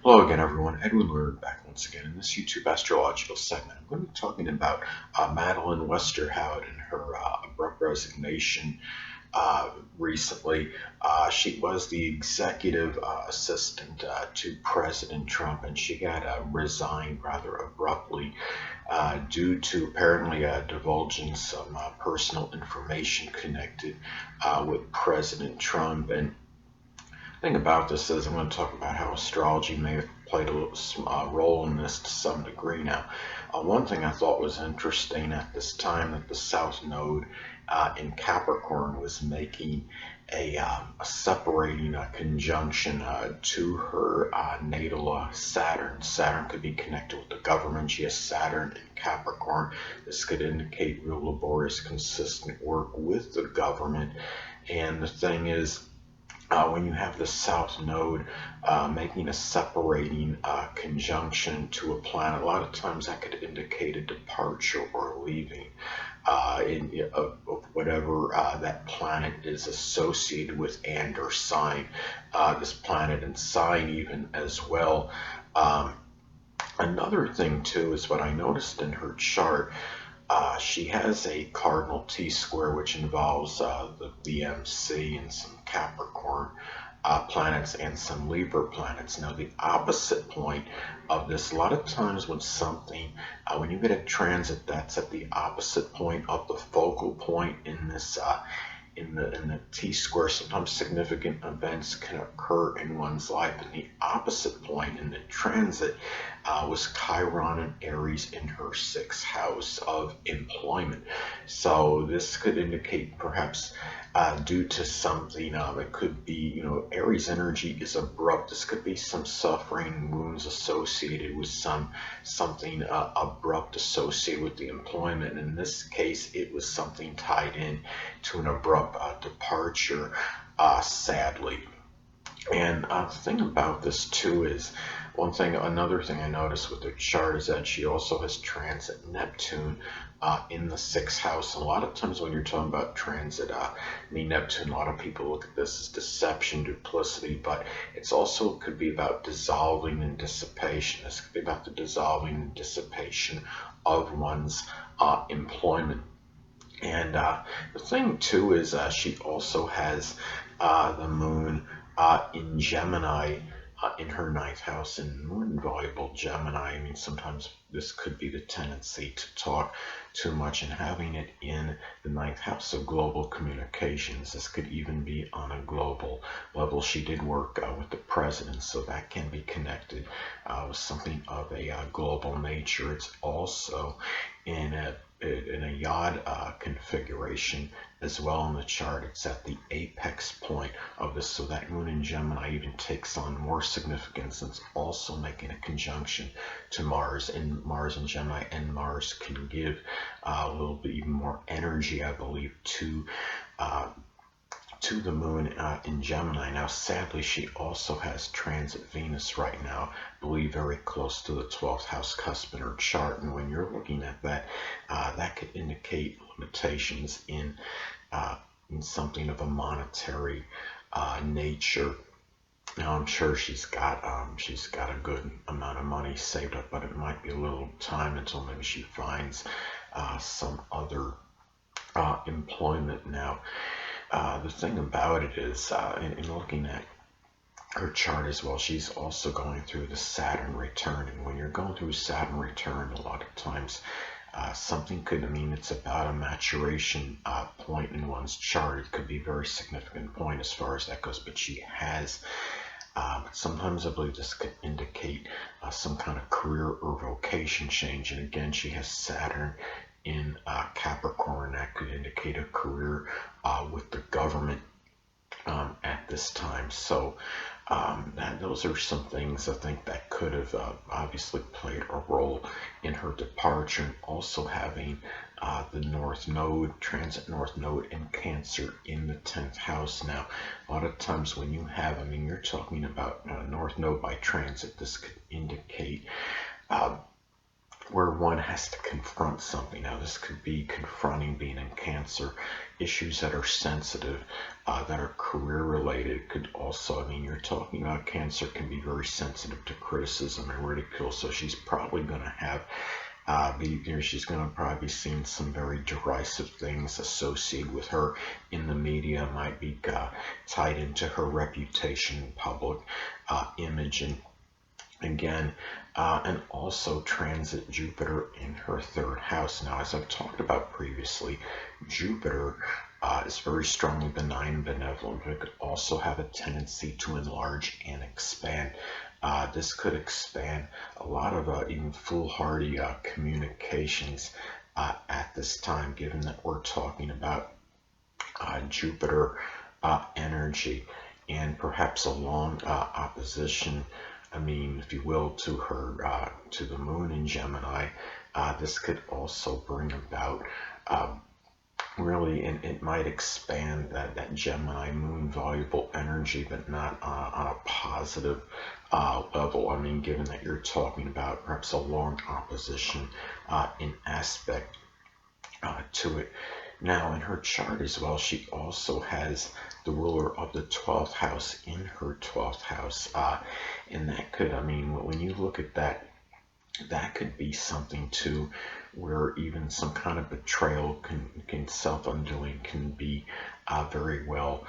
Hello again, everyone. Edwin Learnard back once again in this YouTube astrological segment. I'm going to be talking about Madeleine Westerhout and her abrupt resignation recently. She was the executive assistant to President Trump, and she got resigned rather abruptly due to apparently divulging some personal information connected with President Trump. And thing about this is I'm going to talk about how astrology may have played a little role in this to some degree. Now, one thing I thought was interesting at this time that the South Node in Capricorn was making a separating conjunction to her natal Saturn. Saturn could be connected with the government. She has Saturn in Capricorn. This could indicate real laborious, consistent work with the government. And the thing is, when you have the South Node making a separating conjunction to a planet, a lot of times that could indicate a departure or leaving of whatever that planet is associated with and or sign. This planet and sign even as well. Um, Another thing too is what I noticed in her chart. She has a cardinal T-square, which involves the MC and some Capricorn planets and some Libra planets. Now, the opposite point of this, a lot of times when something, when you get a transit that's at the opposite point of the focal point in this in the T-square, sometimes significant events can occur in one's life. And the opposite point in the transit was Chiron and Aries in her sixth house of employment. So this could indicate perhaps due to something, it could be, Aries energy is abrupt. This could be some suffering, wounds associated with something abrupt associated with the employment. In this case, it was something tied in to an abrupt departure, sadly. And the thing about this too is, another thing I noticed with her chart is that she also has transit Neptune in the sixth house. And a lot of times when you're talking about transit, Neptune, a lot of people look at this as deception, duplicity, but it's also could be about dissolving and dissipation. This could be about the dissolving and dissipation of one's employment. And the thing too is she also has the moon in Gemini in her ninth house, and more invaluable Gemini. I mean, sometimes this could be the tendency to talk too much, and having it in the ninth house of global communications. This could even be on a global level. She did work with the president, so that can be connected with something of a global nature. It's also in a yod configuration as well in the chart. It's at the apex point of this, so that moon in Gemini even takes on more significance. It's also making a conjunction to Mars, and Mars in Gemini, and Mars can give a little bit even more energy, I believe, to the moon in Gemini. Now, sadly, she also has transit Venus right now, I believe very close to the 12th house cusp in her chart. And when you're looking at that, that could indicate limitations in something of a monetary nature. Now, I'm sure she's got a good amount of money saved up, but it might be a little time until maybe she finds some other employment. Now, the thing about it is, in looking at her chart as well, she's also going through the Saturn return. And when you're going through Saturn return, a lot of times something could, it's about a maturation point in one's chart. It could be a very significant point as far as that goes, but she has, but sometimes I believe this could indicate some kind of career or vocation change. And again, she has Saturn in Capricorn. That could indicate a career with the government at this time. So those are some things I think that could have obviously played a role in her departure. And also having the North Node, transit North Node in Cancer in the 10th house. Now, a lot of times when you have, you're talking about North Node by transit, this could indicate where one has to confront something. Now, this could be confronting being in Cancer, issues that are sensitive, that are career related. Could also, I mean, you're talking about Cancer can be very sensitive to criticism and ridicule, so she's probably going to have she's going to probably be seeing some very derisive things associated with her in the media, might be tied into her reputation, public image, and again, and also transit Jupiter in her third house. Now, as I've talked about previously, Jupiter is very strongly benign and benevolent, but it could also have a tendency to enlarge and expand. This could expand a lot of even foolhardy communications at this time, given that we're talking about Jupiter energy and perhaps a long opposition, I mean, if you will, to her to the moon in Gemini. This could also bring about really, and it might expand that Gemini moon valuable energy, but not on a positive level. I mean, given that you're talking about perhaps a long opposition in aspect to it. Now, in her chart as well, she also has the ruler of the 12th house in her 12th house. And that could, I mean, when you look at that, that could be something too, where even some kind of betrayal can self-undoing can be very well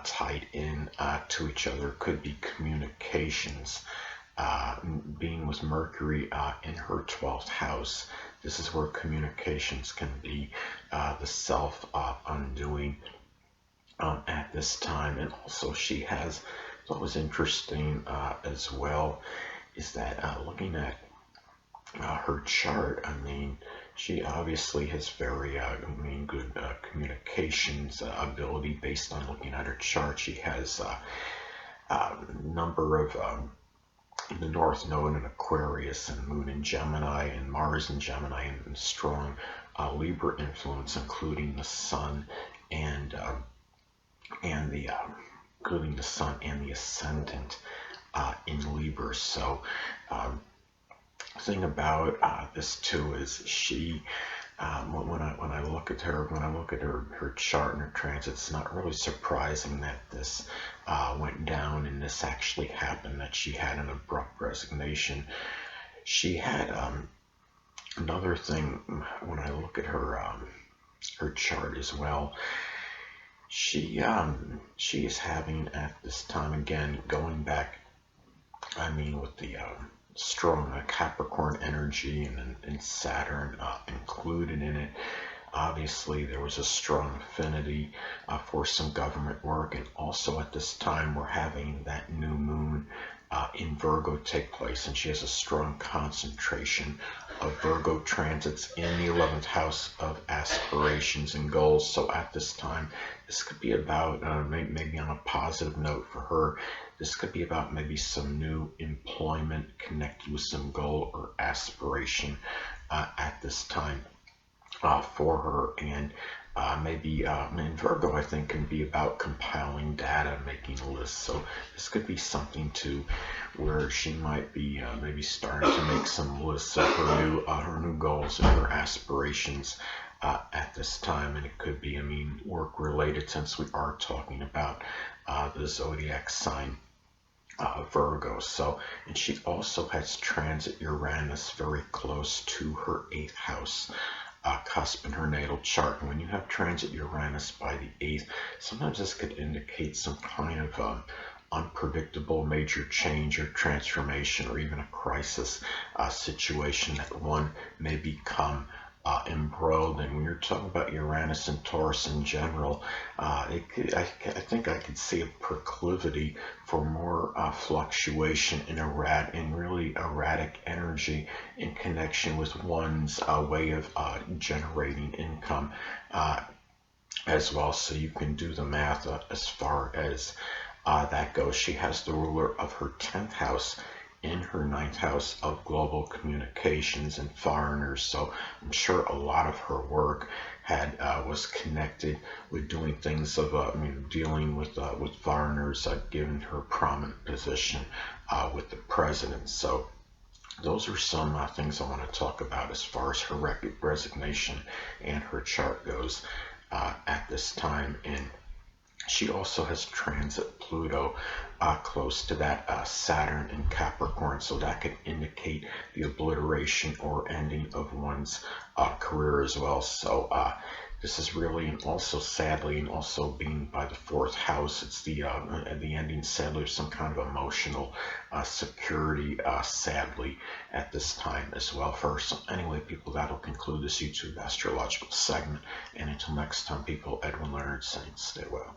tied in to each other. Could be communications. Being with Mercury in her 12th house, this is where communications can be the self-undoing at this time. And also she has, what was interesting as well, is that looking at her chart, I mean, she obviously has very, good communications ability based on looking at her chart. She has a number of the North Node in Aquarius and Moon in Gemini and Mars in Gemini and strong Libra influence, including the Sun and the including the Sun and the Ascendant in Libra. So thing about this too is she. When I look at her chart and her transit, it's not really surprising that this went down and this actually happened. That she had an abrupt resignation. She had another thing when I look at her chart as well. She is having at this time, again going back, I mean, with the strong Capricorn energy and Saturn included in it. Obviously, there was a strong affinity for some government work, and also at this time, we're having that new moon in Virgo take place, and she has a strong concentration of Virgo transits in the 11th house of aspirations and goals. So at this time, this could be about, maybe on a positive note for her, this could be about maybe some new employment connected with some goal or aspiration at this time for her. And maybe in Virgo, I think, can be about compiling data, making lists. So this could be something too, where she might be maybe starting to make some lists of her new goals and her aspirations at this time. And it could be, I mean, work related, since we are talking about the zodiac sign Virgo. So, and she also has transit Uranus very close to her 8th house cusp in her natal chart. And when you have transit Uranus by the 8th, sometimes this could indicate some kind of unpredictable major change or transformation, or even a crisis situation that one may become embroiled in. When you're talking about Uranus and Taurus in general, I think I could see a proclivity for more fluctuation in really erratic energy in connection with one's way of generating income as well. So you can do the math as far as that goes. She has the ruler of her 10th house in her 9th house of global communications and foreigners. So I'm sure a lot of her work was connected with doing things of dealing with foreigners, given her prominent position with the president. So those are some things I want to talk about as far as her resignation and her chart goes at this time. And she also has transit Pluto close to that Saturn in Capricorn, so that could indicate the obliteration or ending of one's career as well. So this is really, and also sadly, and also being by the fourth house, it's the ending sadly of some kind of emotional security, sadly, at this time as well. First, anyway, people, that'll conclude this YouTube astrological segment. And until next time, people, Edwin Learnard saying, stay well.